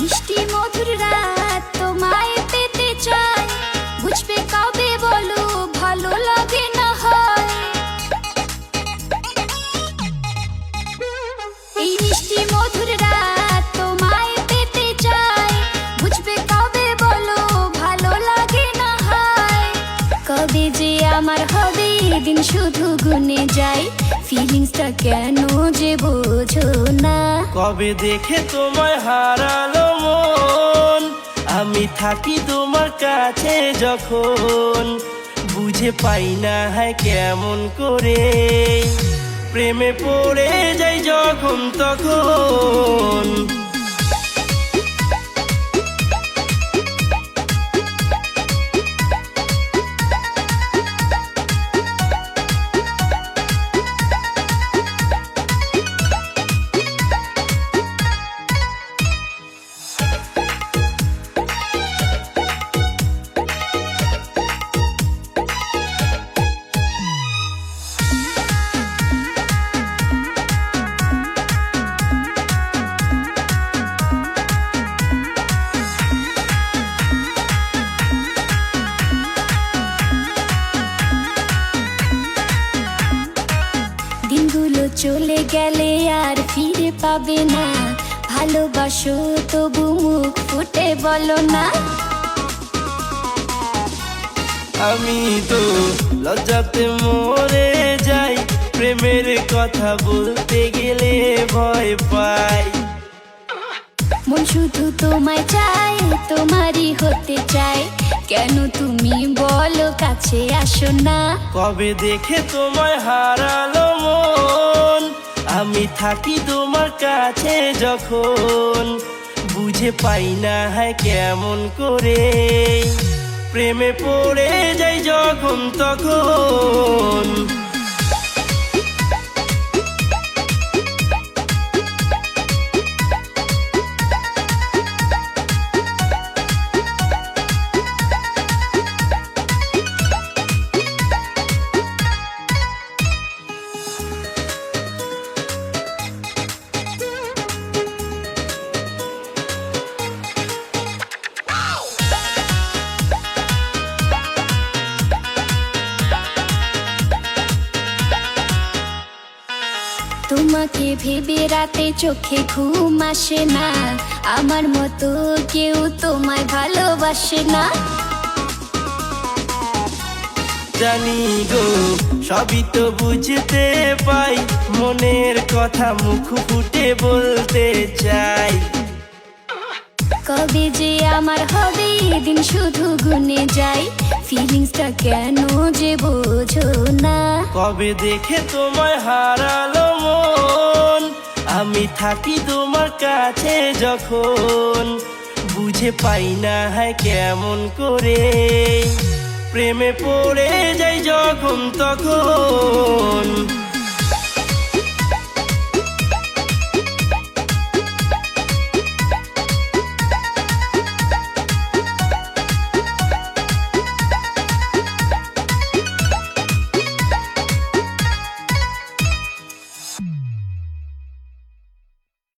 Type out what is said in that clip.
মিষ্টি মধুর রাত তোমায় পেতে চাই, বুঝবে কবে বলো ভালো লাগে না হয়। এই মিষ্টি মধুর রাত তোমায় পেতে চাই, বুঝবে কবে বলো ভালো লাগে না হয়। কবে যে আমার হবে দিন শুধু গুনে যাই, ফিলিংসটা কেন যে বোঝো না। কবে দেখে তোমায় হারালো মন, আমি থাকি তোমার কাছে যখন, বুঝে পাই না হয় কেমন করে, প্রেমে পড়ে যাই যখন তখন। দিনগুলো চলে গেলে আর ফিরে পাবে না, ভালোবাসো তবু মুখ ফুটে বলো না। আমি তো লজ্জাতে মরে যাই, প্রেমের কথা বলতে গেলে ভয় পাই। মন শুধু তোমায় চাই, তোমারই হতে চাই, কেন তুমি বলো কাছে আসো না। কবে দেখে তোমায় হারালো মন, আমি থাকি তোমার কাছে যখন, বুঝে পাই না হয় কেমন করে, প্রেমে পড়ে যাই যখন তখন। তোমাকে ভেবে রাতে চোখে ঘুম আসে না, আমার মতো কেউ তোমায় ভালোবাসে না। জানি গো সবই তো বুঝতে পাই, মনের কথা মুখ ফুটে বলতে চাই। কবে যে আমার হবে দিন শুধু গুনে যাই, ফিলিংসটা কেন যে বোঝো না। কবে দেখে তোমায় হারালো মন, আমি থাকি তোমার কাছে যখন, বুঝে পাই না হয় কেমন করে, প্রেমে পড়ে যাই যখন তখন।